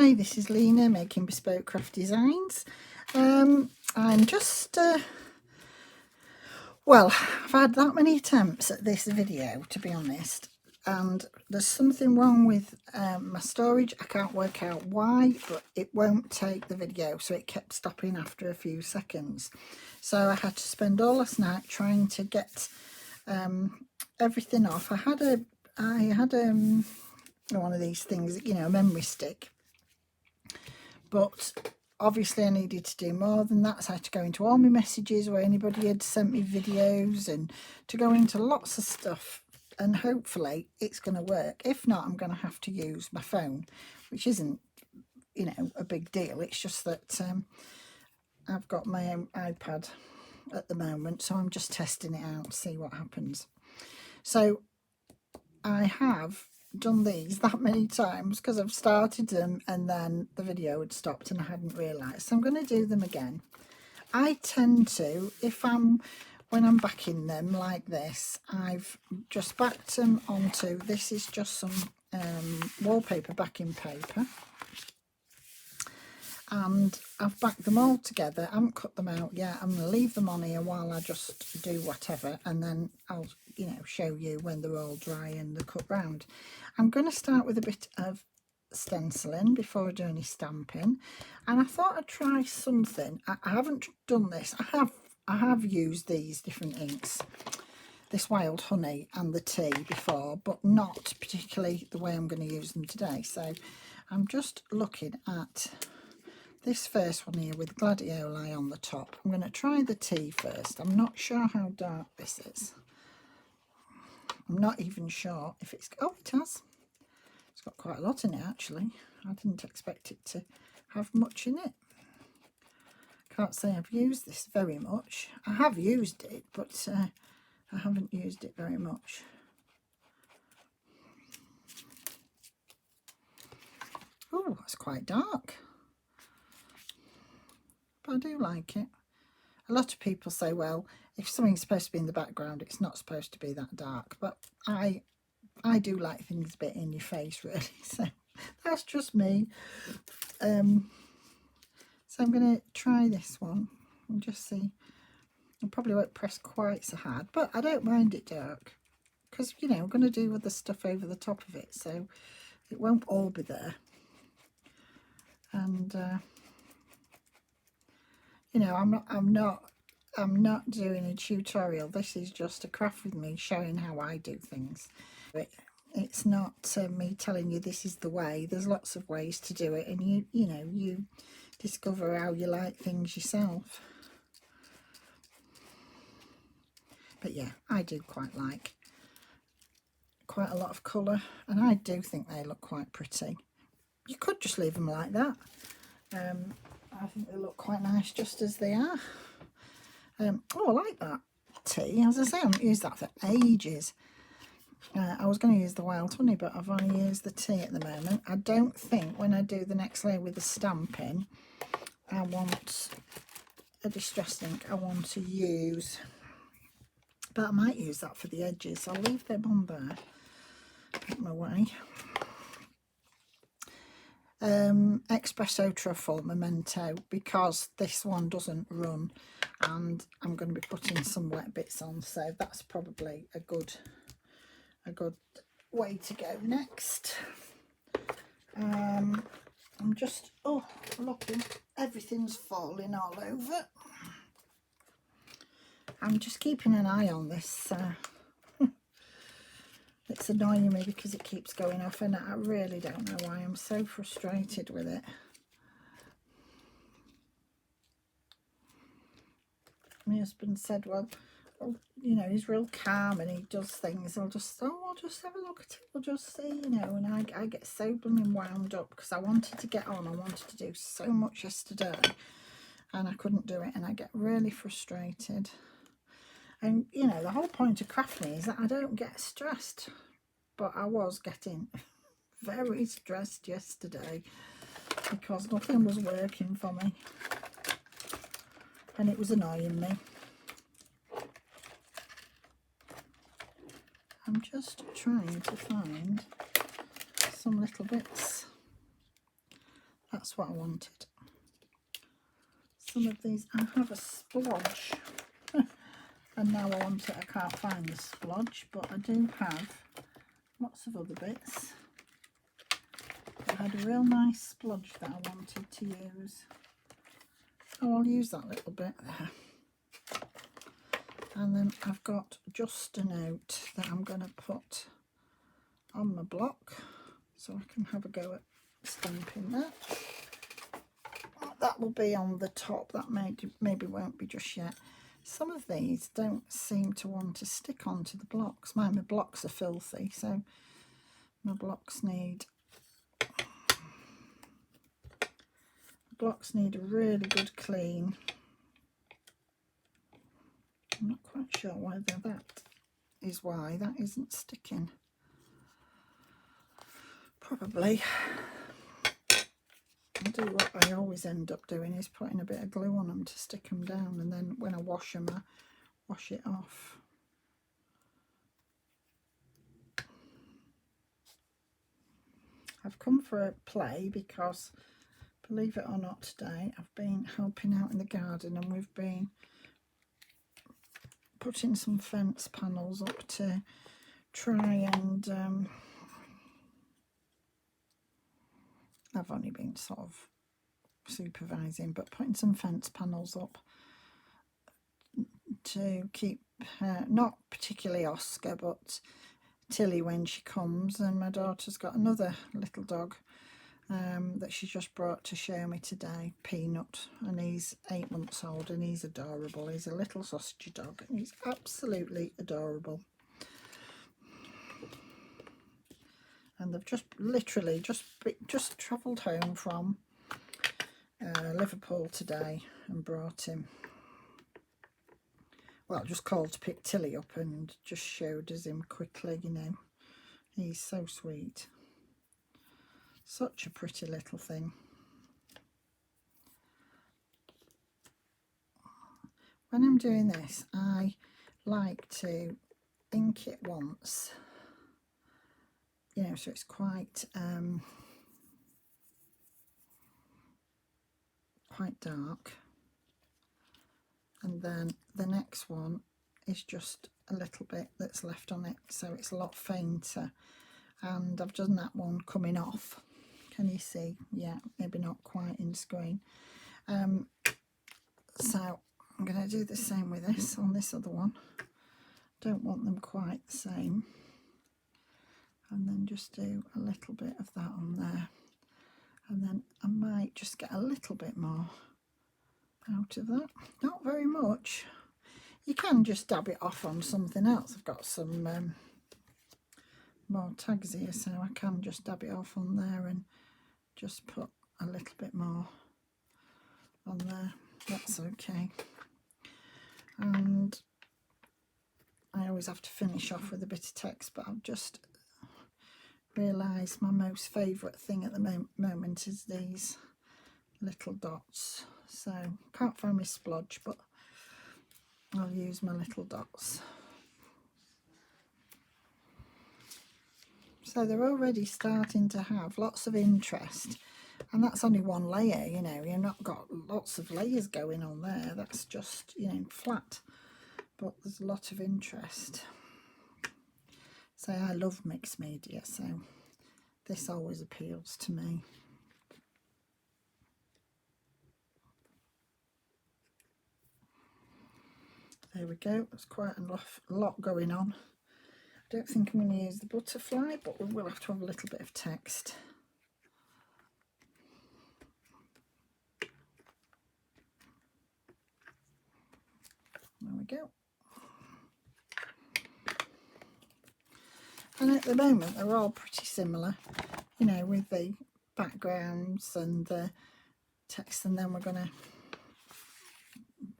Hi, this is Lena making Bespoke Craft Designs. I'm just, well, I've had that many attempts at this video, to be honest, and there's something wrong with my storage. I can't work out why, but it won't take the video, so it kept stopping after a few seconds. So I had to spend all last night trying to get everything off. I had one of these things, you know, a memory stick, but obviously I needed to do more than that, so I had to go into all my messages where anybody had sent me videos and to go into lots of stuff, and hopefully it's going to work. If not, I'm going to have to use my phone, which isn't, you know, a big deal. It's just that I've got my own iPad at the moment, so I'm just testing it out, see what happens. So I have done these that many times because I've started them and then the video had stopped and I hadn't realised, so I'm going to do them again. I tend to, when I'm backing them like this, I've just backed them onto, this is just some wallpaper backing paper, and I've backed them all together. I haven't cut them out yet. I'm going to leave them on here while I just do whatever, and then I'll, you know, show you when they're all dry and they're cut round. I'm going to start with a bit of stenciling before I do any stamping, and I thought I'd try something. I haven't done this. I have used these different inks, this Wild Honey and the tea before, but not particularly the way I'm going to use them today. So I'm just looking at this first one here with gladioli on the top. I'm going to try the tea first. I'm not sure how dark this is. I'm not even sure if it's... Oh, it has. It's got quite a lot in it, actually. I didn't expect it to have much in it. Can't say I've used this very much. I have used it, but I haven't used it very much. Oh, that's quite dark. But I do like it. A lot of people say, well, if something's supposed to be in the background, it's not supposed to be that dark. But I do like things a bit in your face, really. So that's just me. So I'm going to try this one and just see. I probably won't press quite so hard, but I don't mind it dark because, you know, I'm going to do other stuff over the top of it, so it won't all be there. And you know, I'm not doing a tutorial. This is just a craft with me showing how I do things. It's not me telling you this is the way. There's lots of ways to do it, and you know, you discover how you like things yourself. But yeah, I do quite like quite a lot of colour, and I do think they look quite pretty. You could just leave them like that. I think they look quite nice just as they are. Oh, I like that tea. As I say, I haven't used that for ages. I was going to use the Wild Honey, but I've only used the tea at the moment. I don't think when I do the next layer with the stamping, I want a distress ink. I want to use, but I might use that for the edges. So I'll leave them on there. Put them away. Espresso Truffle Memento, because this one doesn't run, and I'm going to be putting some wet bits on, so that's probably a good way to go next. I'm just, oh, looking, everything's falling all over. I'm just keeping an eye on this. It's annoying me because it keeps going off, and I really don't know why. I'm so frustrated with it. My husband said, well, you know, he's real calm and he does things. I'll just have a look at it. We'll just see, you know. And I get so blooming wound up because I wanted to get on. I wanted to do so much yesterday and I couldn't do it, and I get really frustrated. And, you know, the whole point of crafting is that I don't get stressed. But I was getting very stressed yesterday because nothing was working for me. And it was annoying me. I'm just trying to find some little bits That's what I wanted. Some of these, I have a splodge. And now I want it, I can't find the splodge, but I do have lots of other bits. I had a real nice splodge that I wanted to use. Oh, I'll use that little bit there. And then I've got just a note that I'm going to put on my block so I can have a go at stamping that. That will be on the top. That maybe won't be just yet. Some of these don't seem to want to stick onto the blocks. My blocks are filthy, so my blocks need a really good clean. I'm not quite sure whether that is why that isn't sticking. Probably. I do what I always end up doing is putting a bit of glue on them to stick them down, and then when I wash them I wash it off. I've come for a play because, believe it or not, today I've been helping out in the garden and we've been putting some fence panels up to try and I've only been sort of supervising, but putting some fence panels up to keep not particularly Oscar but Tilly when she comes, and my daughter's got another little dog that she just brought to show me today, Peanut, and he's 8 months old and he's adorable. He's a little sausage dog and he's absolutely adorable. And they've just literally just travelled home from Liverpool today and brought him. Well, just called to pick Tilly up and just showed us him quickly, you know. He's so sweet. Such a pretty little thing. When I'm doing this, I like to ink it once, you know, so it's quite dark. And then the next one is just a little bit that's left on it, so it's a lot fainter. And I've done that one coming off. Can you see? Yeah, maybe not quite in screen. So I'm going to do the same with this on this other one. Don't want them quite the same. And then just do a little bit of that on there. And then I might just get a little bit more out of that. Not very much. You can just dab it off on something else. I've got some more tags here, so I can just dab it off on there and just put a little bit more on there. That's okay. And I always have to finish off with a bit of text, but I've just realised my most favourite thing at the moment is these little dots. So can't find my splodge, but I'll use my little dots. So they're already starting to have lots of interest, and that's only one layer, you know, you've not got lots of layers going on there, that's just, you know, flat, but there's a lot of interest. So I love mixed media, so this always appeals to me. There we go, there's quite a lot going on. I don't think I'm going to use the butterfly, but we will have to have a little bit of text. There we go. And at the moment they're all pretty similar, you know, with the backgrounds and the text, and then we're going to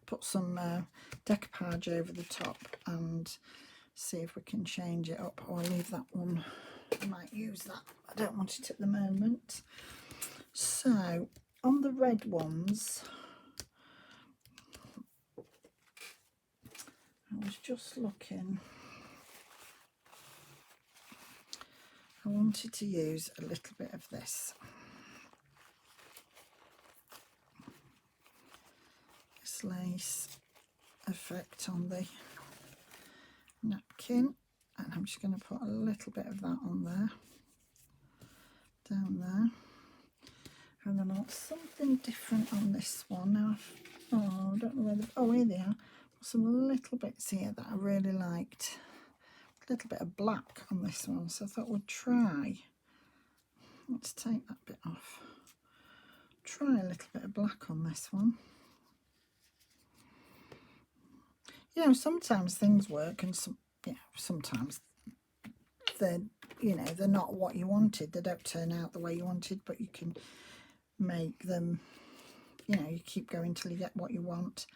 put some decoupage over the top and see if we can change it up, or I'll leave that one. I might use that, I don't want it at the moment. So on the red ones, I was just looking, I wanted to use a little bit of this. nice lace effect on the napkin, and I'm just going to put a little bit of that on there, down there. And then I want something different on this one now. Oh, I don't know where oh, here they are. Some little bits here that I really liked. A little bit of black on this one, so I thought we'd try. Let's take that bit off. Try a little bit of black on this one. You know, sometimes things work, and sometimes they're, they're not what you wanted. They don't turn out the way you wanted, but you can make them, you keep going till you get what you want.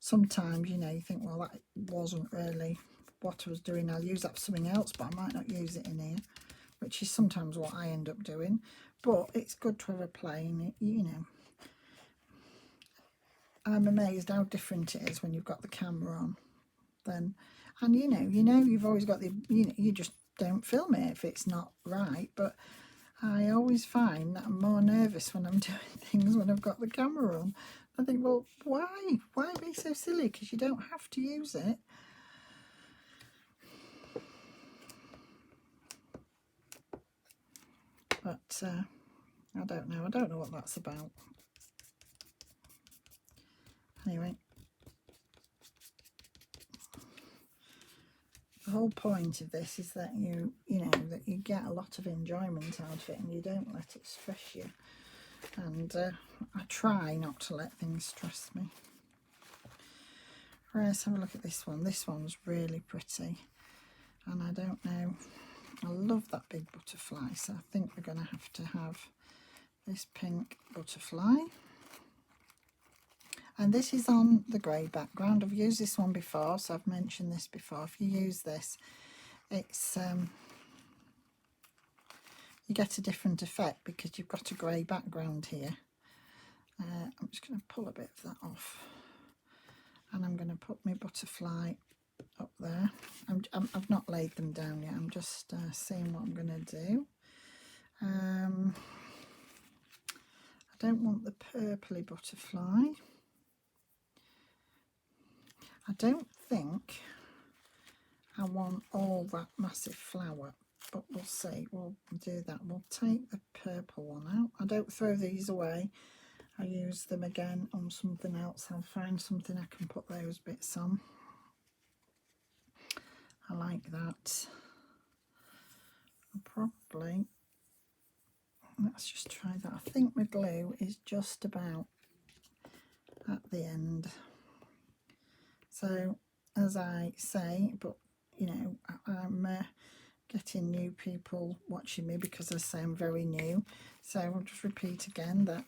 Sometimes, you think, well, that wasn't really what I was doing. I'll use that for something else, but I might not use it in here, which is sometimes what I end up doing. But it's good to have a play in it, I'm amazed how different it is when you've got the camera on. Then, and you've always got the, you just don't film it if it's not right. But I always find that I'm more nervous when I'm doing things when I've got the camera on. I think, well, why be so silly? Because you don't have to use it. But I don't know what that's about. Anyway, the whole point of this is that that you get a lot of enjoyment out of it, and you don't let it stress you. And I try not to let things stress me. Right, let's have a look at this one. This one's really pretty, and I don't know, I love that big butterfly, so I think we're going to have this pink butterfly. And this is on the grey background. I've used this one before, so I've mentioned this before. If you use this, it's you get a different effect because you've got a grey background here. I'm just going to pull a bit of that off, and I'm going to put my butterfly up there. I've not laid them down yet. I'm just seeing what I'm going to do. I don't want the purpley butterfly. I don't think I want all that massive flower, but we'll see. We'll do that. We'll take the purple one out. I don't throw these away. I use them again on something else. I'll find something I can put those bits on. I like that. Probably, let's just try that. I think my glue is just about at the end. So, as I say, but I'm getting new people watching me because I say I'm very new. So I'll just repeat again that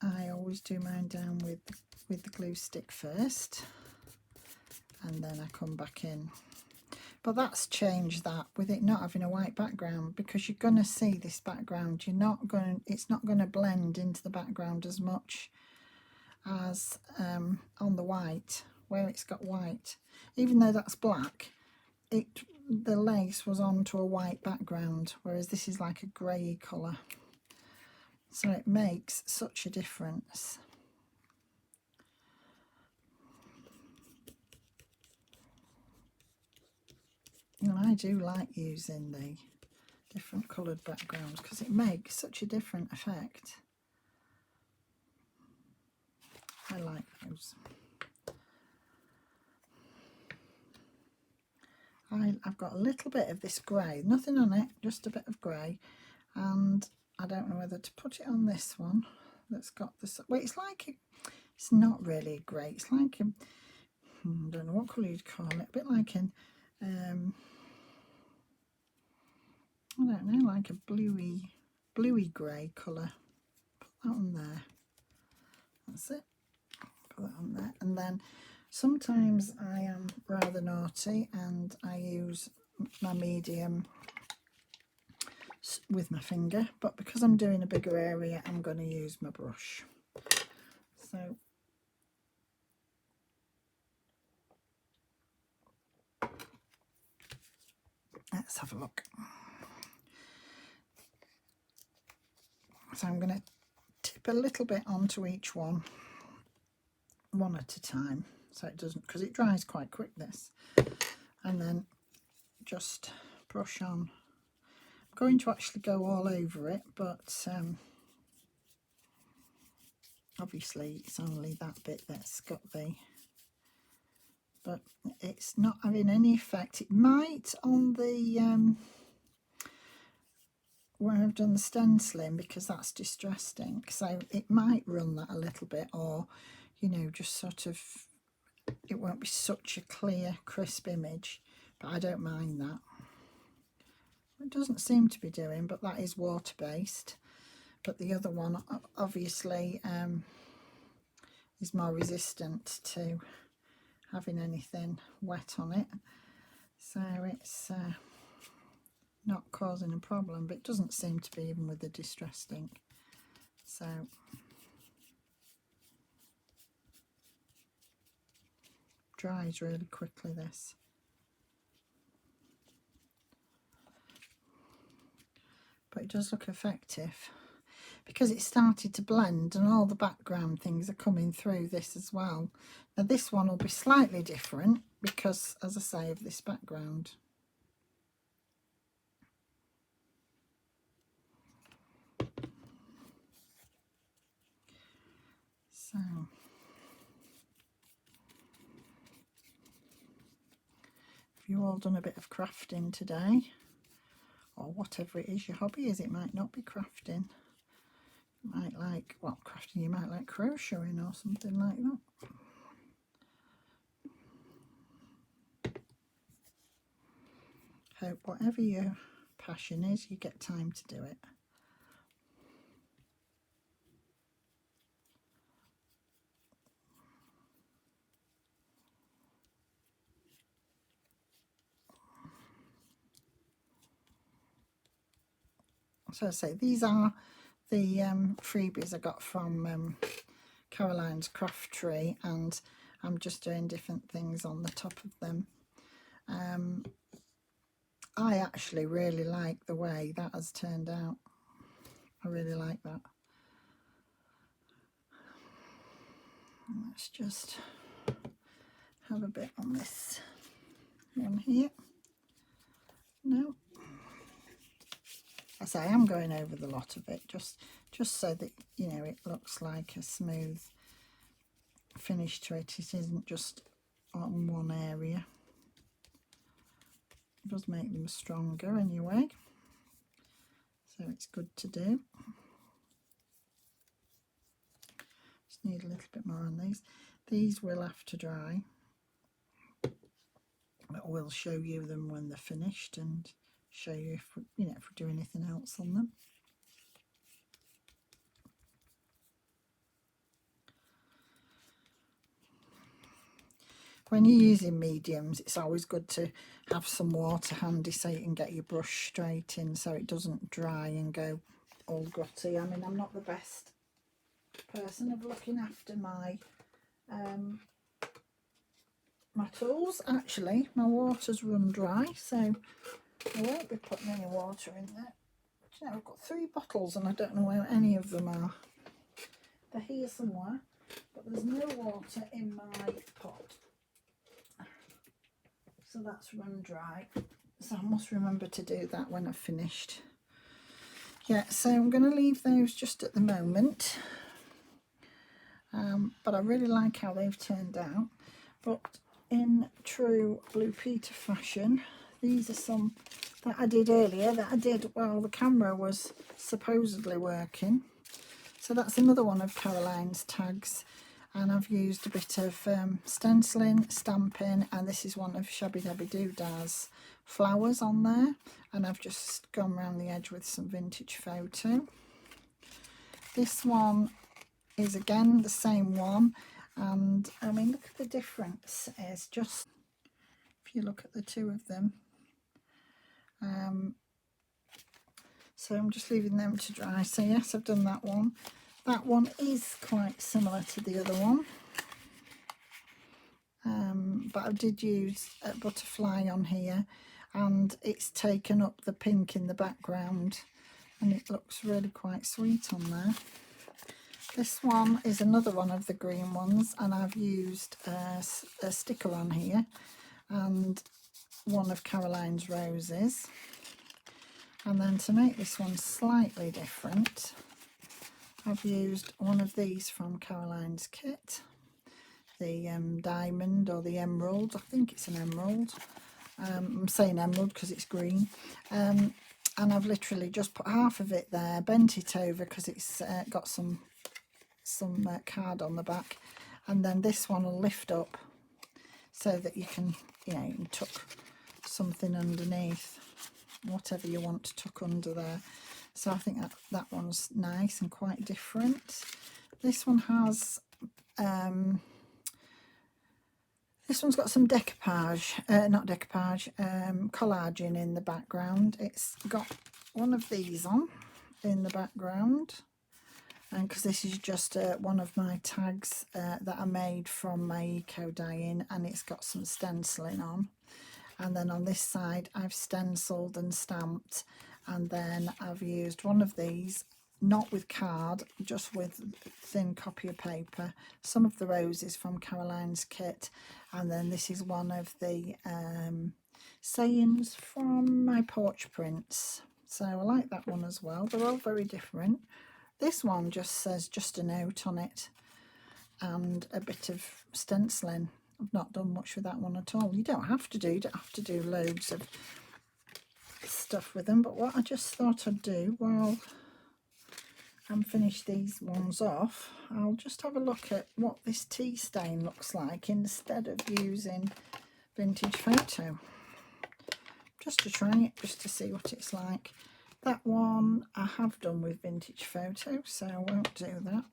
I always do mine down with the glue stick first, and then I come back in. But that's changed that with it not having a white background, because you're going to see this background. It's not going to blend into the background as much as on the white, where it's got white. Even though that's black, the lace was onto a white background, whereas this is like a grey colour. So it makes such a difference. And I do like using the different coloured backgrounds because it makes such a different effect. I like those. I've got a little bit of this grey, nothing on it, just a bit of grey, and I don't know whether to put it on this one that's got this. Well, it's like it's not really grey. It's like I don't know what colour you'd call it. A bit like an I don't know, like a bluey grey colour. Put that on there. That's it. Put that on there, and then sometimes I am rather naughty and I use my medium with my finger, but because I'm doing a bigger area, I'm going to use my brush. So let's have a look. So I'm going to tip a little bit onto each one at a time, so it doesn't, because it dries quite quick, this. And then just brush on. I'm going to actually go all over it, but obviously it's only that bit that's got the, but it's not having any effect. It might on the where I've done the stenciling, because that's distressed ink, so it might run that a little bit, or you know, just sort of, it won't be such a clear crisp image, but I don't mind that. It doesn't seem to be doing, but that is water based, but the other one obviously is more resistant to having anything wet on it, so it's not causing a problem, but it doesn't seem to be even with the distressed ink. So dries really quickly, this. But it does look effective because it started to blend and all the background things are coming through this as well. Now this one will be slightly different because, as I say, of this background. So if you've all done a bit of crafting today, or whatever it is your hobby is, it might not be crafting. You might like, well, crafting, you might like crocheting or something like that. Hope whatever your passion is, you get time to do it. So I say, these are the freebies I got from Caroline's Craft Tree, and I'm just doing different things on the top of them. I actually really like the way that has turned out. I really like that. Let's just have a bit on this one here. No, I say I'm going over the lot of it, just so that, you know, it looks like a smooth finish to it. It isn't just on one area. It does make them stronger anyway, so it's good to do. Just need a little bit more on these. These will have to dry, but we'll show you them when they're finished and show you if we, you know, if we do anything else on them. When you're using mediums, it's always good to have some water handy so you can get your brush straight in, so it doesn't dry and go all grotty. I mean, I'm not the best person of looking after my my tools. Actually, my water's run dry, so I won't be putting any water in there. But, you know, I've got 3 bottles and I don't know where any of them are. They're here somewhere, but there's no water in my pot. So that's run dry, so I must remember to do that when I've finished. Yeah, so I'm going to leave those just at the moment, but I really like how they've turned out. But in true Blue Peter fashion, these are some that I did earlier, that I did while the camera was supposedly working. So that's another one of Caroline's tags, and I've used a bit of stenciling, stamping, and this is one of Shabby Dabby Doodah's flowers on there, and I've just gone around the edge with some vintage photo. This one is again the same one, and I mean, look at the difference. It's just, if you look at the two of them, so I'm just leaving them to dry. So yes, I've done that one. That one is quite similar to the other one, but I did use a butterfly on here, and it's taken up the pink in the background, and it looks really quite sweet on there. This one is another one of the green ones, and I've used a sticker on here and one of Caroline's roses. And then to make this one slightly different, I've used one of these from Caroline's kit, the diamond or the emerald. I think it's an emerald. I'm saying emerald because it's green. And I've literally just put half of it there, bent it over because it's got some card on the back, and then this one will lift up so that you can, you know, you can tuck something underneath, whatever you want to tuck under there. So I think that one's nice and quite different. This one has this one's got some decoupage, not decoupage, collaging in the background. It's got one of these on in the background, and because this is just one of my tags that I made from my eco dyeing, and it's got some stenciling on. And then on this side I've stenciled and stamped, and then I've used one of these, not with card, just with thin copy of paper, some of the roses from Caroline's kit, and then this is one of the sayings from my porch prints. So I like that one as well. They're all very different. This one just says just a note on it and a bit of stenciling. I've not done much with that one at all. You don't have to do loads of stuff with them, but what I just thought I'd do while I'm finished these ones off, I'll just have a look at what this tea stain looks like instead of using Vintage Photo, just to try it, just to see what it's like. That one I have done with Vintage Photo, so I won't do that.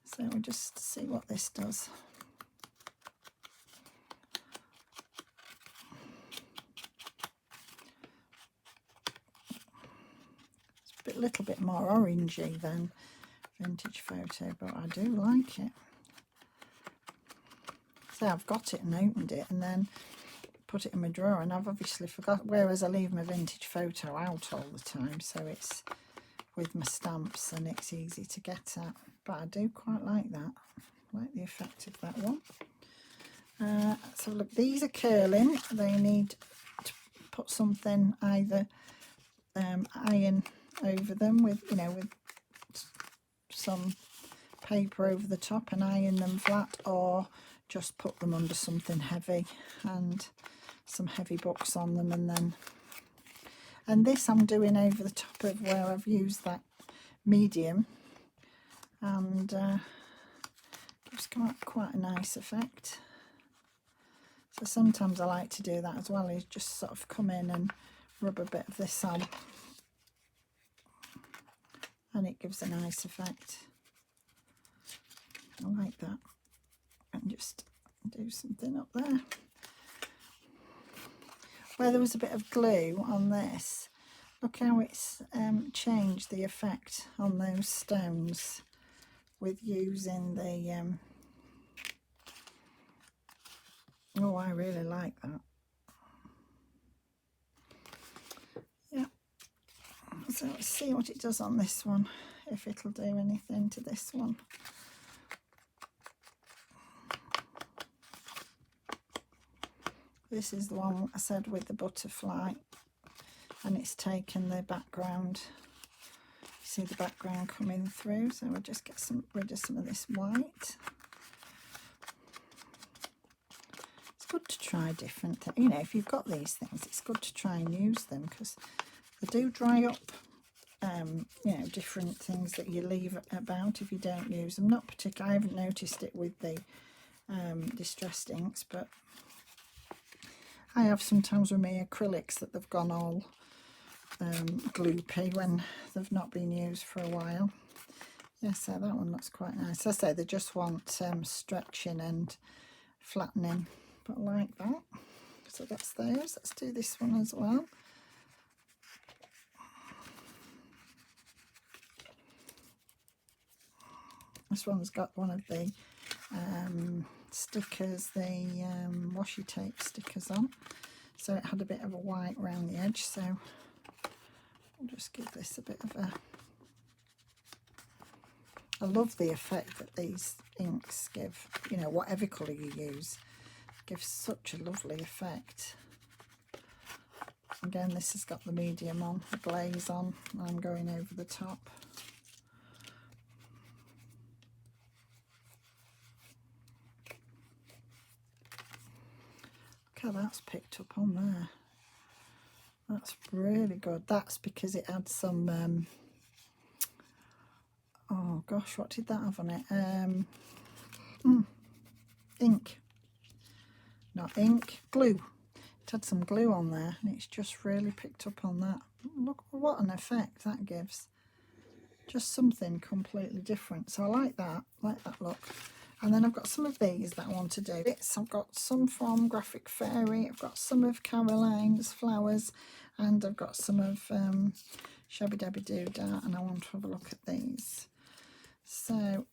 So we'll just see what this does. It's a little bit more orangey than Vintage Photo, but I do like it. So I've got it and opened it and then put it in my drawer, and I've obviously forgot, whereas I leave my Vintage Photo out all the time, so it's with my stamps and it's easy to get at. But I do quite like that. I like the effect of that one. So look, these are curling. They need to put something, either iron over them with, you know, with some paper over the top and iron them flat, or just put them under something heavy and some heavy books on them, and this I'm doing over the top of where I've used that medium, and gives quite a nice effect. So sometimes I like to do that as well, is just sort of come in and rub a bit of this on, and it gives a nice effect. I like that. And just do something up there. Where there was a bit of glue on this, look how it's changed the effect on those stones with using the oh, I really like that. Yeah, so let's see what it does on this one, if it'll do anything to this one. This is the one I said with the butterfly, and it's taken the background. You see the background coming through, so we'll just get rid of some of this white. It's good to try different things. You know, if you've got these things, it's good to try and use them, because they do dry up, you know, different things that you leave about if you don't use them. Not particularly, I haven't noticed it with the distressed inks, but I have sometimes with my acrylics that they've gone all gloopy when they've not been used for a while. Yeah, so that one looks quite nice. As I say, they just want stretching and flattening, but I like that. So that's those. Let's do this one as well. This one's got one of the stickers, the washi tape stickers on, so it had a bit of a white around the edge, so I'll just give this a bit of a, I love the effect that these inks give, you know, whatever colour you use, gives such a lovely effect. Again, this has got the medium on, the glaze on, I'm going over the top. Look how that's picked up on there. That's really good. That's because it had some, oh gosh, what did that have on it? Ink. Not ink, glue. It had some glue on there and it's just really picked up on that. Look what an effect that gives. Just something completely different. So I like that look. And then I've got some of these that I want to do. I've got some from Graphic Fairy, I've got some of Caroline's Flowers, and I've got some of Shabby Dabby Doo Dah, and I want to have a look at these. So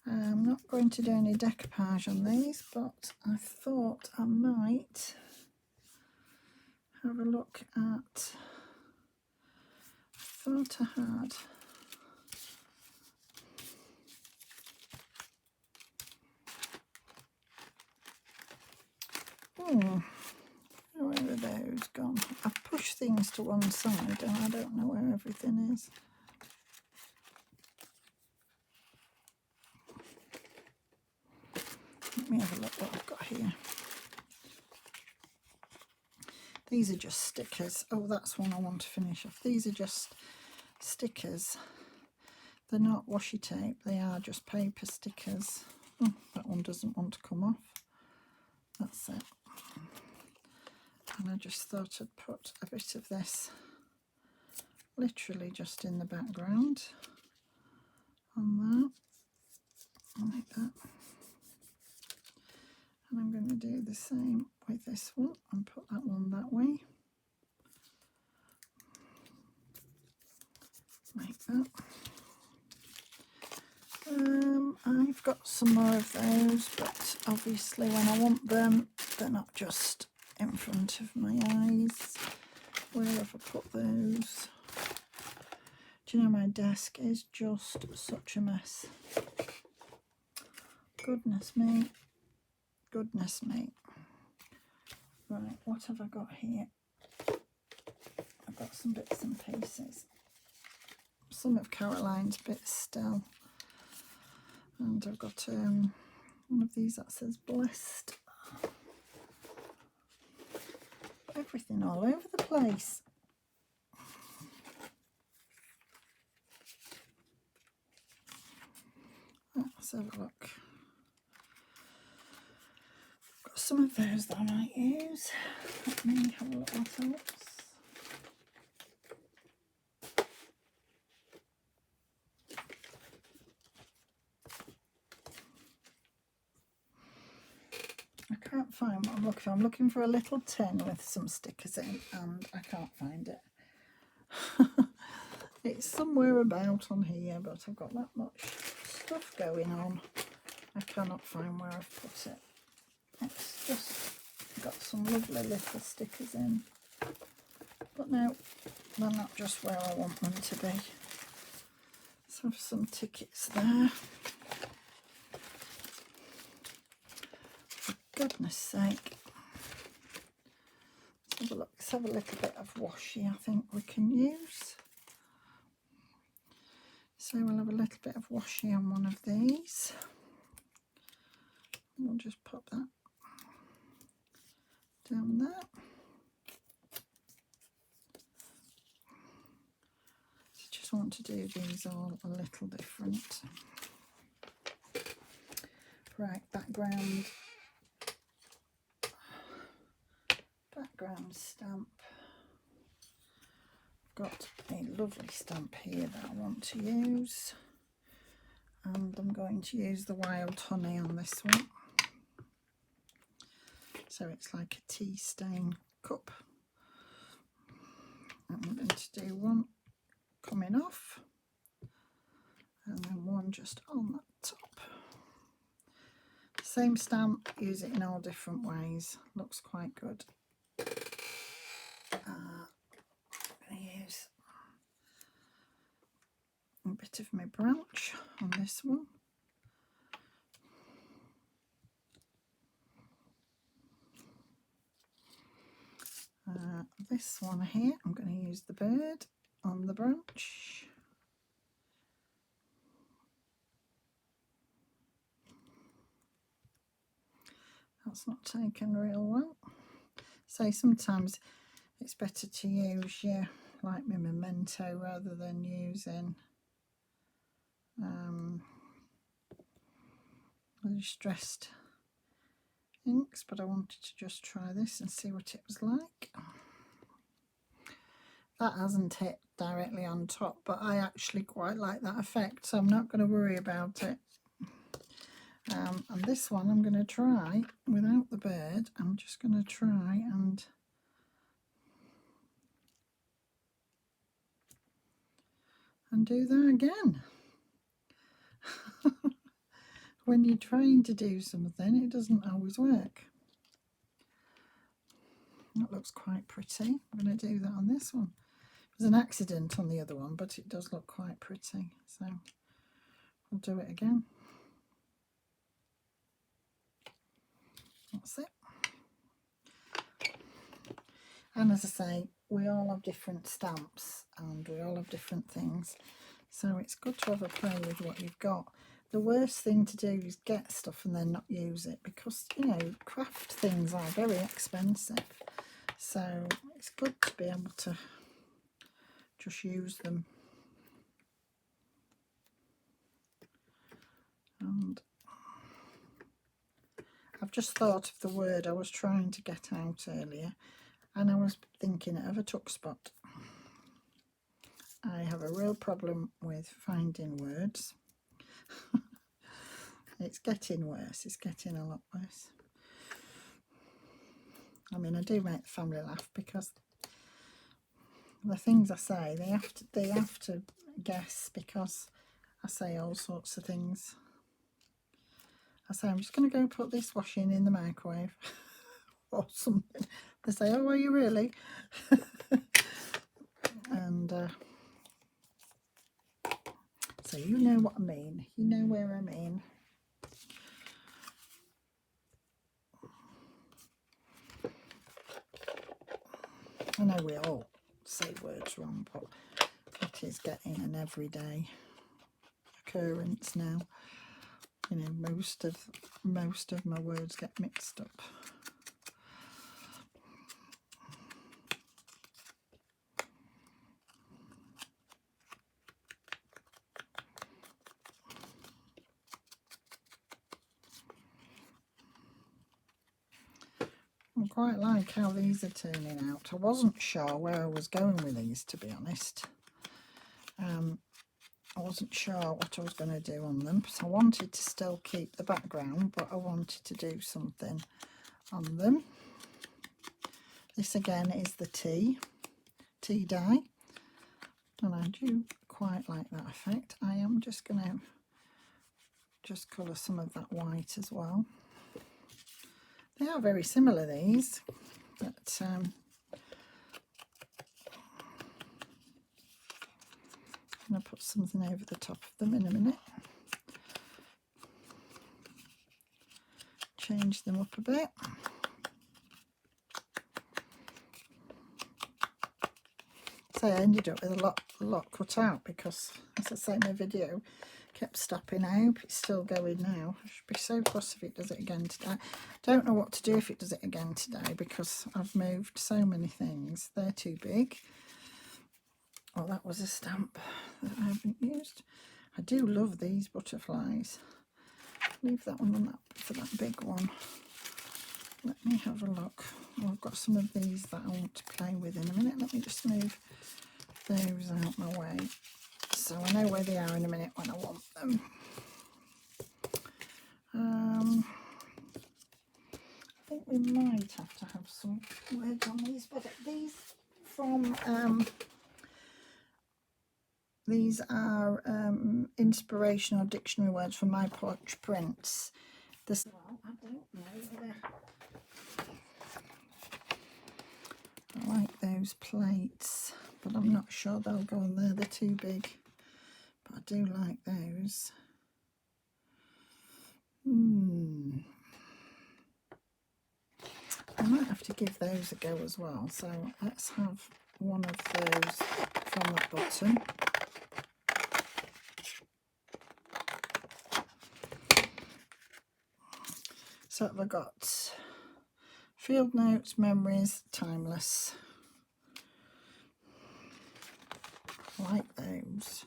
I'm not going to do any decoupage on these, but I thought I might have a look at, I thought I had where are those gone? I've pushed things to one side and I don't know where everything is. Let me have a look what I've got here. These are just stickers. Oh, that's one I want to finish off. These are just stickers. They're not washi tape, they are just paper stickers. Oh, that one doesn't want to come off. That's it. And I just thought I'd put a bit of this literally just in the background on that, like that. And I'm going to do the same with this one and put that one that way, like that. I've got some more of those, but obviously when I want them, they're not just in front of my eyes. Where have I put those? Do you know, my desk is just such a mess. Goodness me. Goodness me. Right, what have I got here? I've got some bits and pieces. Some of Caroline's bits still. And I've got one of these that says blessed. Everything all over the place. Let's have a look. I've got some of those that I might use. Let me have a look what else. I can't find what I'm looking for. I'm looking for a little tin with some stickers in and I can't find it. It's somewhere about on here, but I've got that much stuff going on. I cannot find where I've put it. It's just got some lovely little stickers in. But no, they're not just where I want them to be. Let's have some tickets there. For goodness sake. Let's have a look. Let's have a little bit of washi I think we can use. So we'll have a little bit of washi on one of these. We'll just pop that down there. So just want to do these all a little different. Right, background stamp. Got a lovely stamp here that I want to use, and I'm going to use the Wild Honey on this one. So it's like a tea stain cup. I'm going to do one coming off and then one just on that top. Same stamp, use it in all different ways. Looks quite good. I'm going to use bit of my branch on this one. This one here, I'm going to use the bird on the branch. That's not taken real well. So sometimes it's better to use like my memento rather than using distressed inks, but I wanted to just try this and see what it was like. That hasn't hit directly on top, but I actually quite like that effect, so I'm not going to worry about it. And this one I'm going to try without the bird. I'm just going to try and do that again. When you're trying to do something, it doesn't always work. That looks quite pretty. I'm going to do that on this one. There's an accident on the other one, but it does look quite pretty, so I'll do it again. That's it. And as I say, we all have different stamps and we all have different things, so it's good to have a play with what you've got. The worst thing to do is get stuff and then not use it, because, you know, craft things are very expensive, so it's good to be able to just use them. And I've just thought of the word I was trying to get out earlier, and I was thinking of a tuck spot. I have a real problem with finding words. It's getting worse, it's getting a lot worse. I mean, I do make the family laugh because the things I say, they have to guess, because I say all sorts of things. I say, I'm just going to go put this washing in the microwave or something. They say, oh, are you really? And so you know what I mean. You know where I mean. I know we all say words wrong, but it is getting an everyday occurrence now. You know, most of my words get mixed up. I quite like how these are turning out. I wasn't sure where I was going with these, to be honest. I wasn't sure what I was going to do on them, so I wanted to still keep the background, but I wanted to do something on them. This again is the tea dye, and I do quite like that effect. I am just going to just colour some of that white as well. They are very similar, these, but I'm going to put something over the top of them in a minute. Change them up a bit. So I ended up with a lot cut out because, as I say in my video, kept stopping. I hope it's still going now. I should be so cross if it does it again today. Don't know what to do if it does it again today, because I've moved so many things. They're too big. Oh, that was a stamp that I haven't used. I do love these butterflies. Leave that one on that for that big one. Let me have a look. Oh, I've got some of these that I want to play with in a minute. Let me just move those out my way, so I know where they are in a minute when I want them. I think we might have to have some words on these, but these are inspirational dictionary words from My Porch Prince. Well, I don't know. I like those plates, but I'm not sure they'll go on there. They're too big. but I do like those. I might have to give those a go as well. So let's have one of those from that bottom. So I've got field notes, memories, timeless. I like those.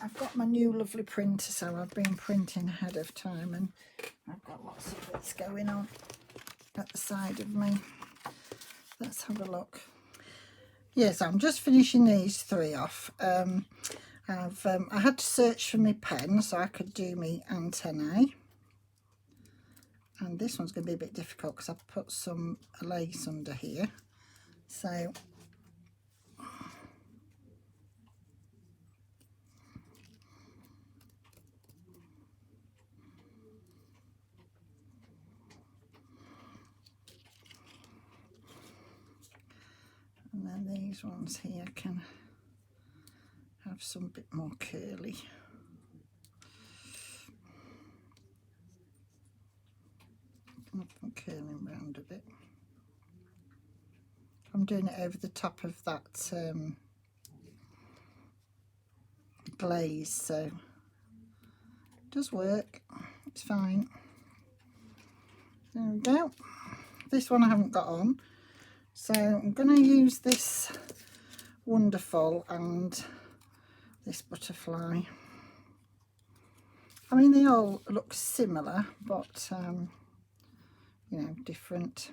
I've got my new lovely printer, so I've been printing ahead of time, and I've got lots of bits going on at the side of me. Let's have a look. Yes, I'm just finishing these three off. I had to search for my pen so I could do my antennae, and this one's going to be a bit difficult because I've put some lace under here. So and then these ones here can have some bit more curly. Have them curling round a bit. I'm doing it over the top of that glaze, so it does work. It's fine. There we go. This one I haven't got on, so I'm going to use this Wonderful and this butterfly. I mean, they all look similar, but you know, different.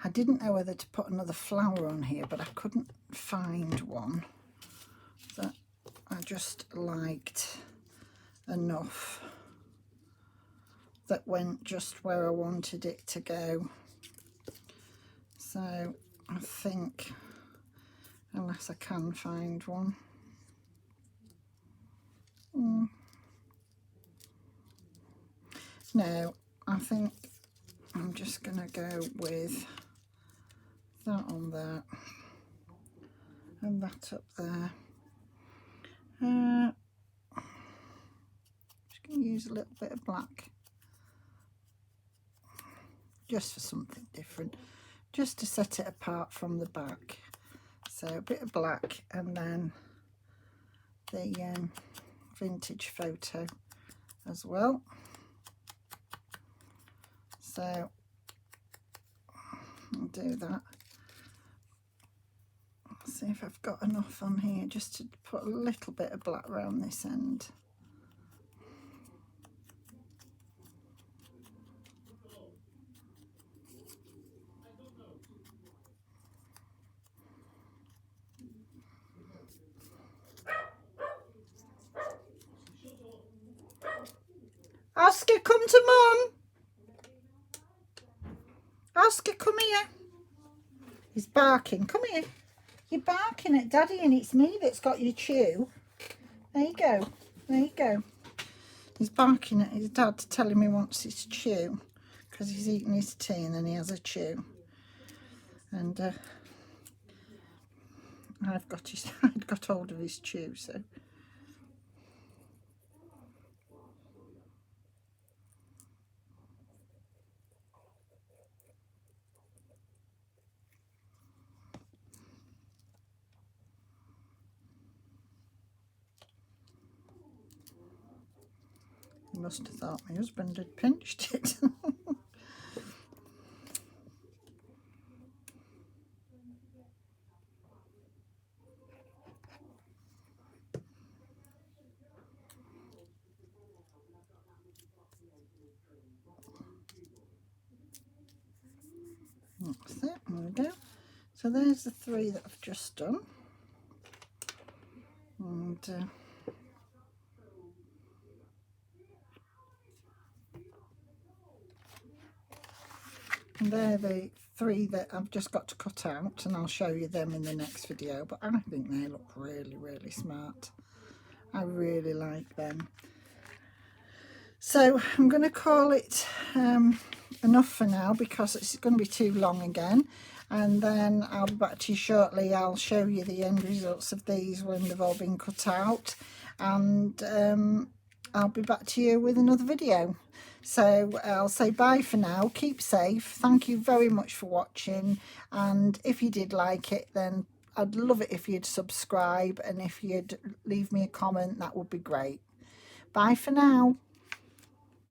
I didn't know whether to put another flower on here, but I couldn't find one that I just liked enough that went just where I wanted it to go. So I think, unless I can find one. No, I think I'm just going to go with that on there and that up there. Just going to use a little bit of black just for something different, just to set it apart from the back. So a bit of black, and then the vintage photo as well. So I'll do that. See if I've got enough on here just to put a little bit of black around this end. Oscar, come to Mum. Oscar, come here. He's barking. Come here. You're barking at Daddy, and it's me that's got your chew. There you go. There you go. He's barking at his dad to tell him he wants his chew because he's eating his tea and then he has a chew. And I've got hold of his chew, so. He must have thought my husband had pinched it. That's it. There we go. So there's the three that I've just done. And they're the three that I've just got to cut out, and I'll show you them in the next video. But I think they look really, really smart. I really like them. So I'm going to call it enough for now, because it's going to be too long again. and then I'll be back to you shortly. I'll show you the end results of these when they've all been cut out, and I'll be back to you with another video. So I'll say bye for now. Keep safe. Thank you very much for watching, and if you did like it, then I'd love it if you'd subscribe, and if you'd leave me a comment, that would be great. Bye for now.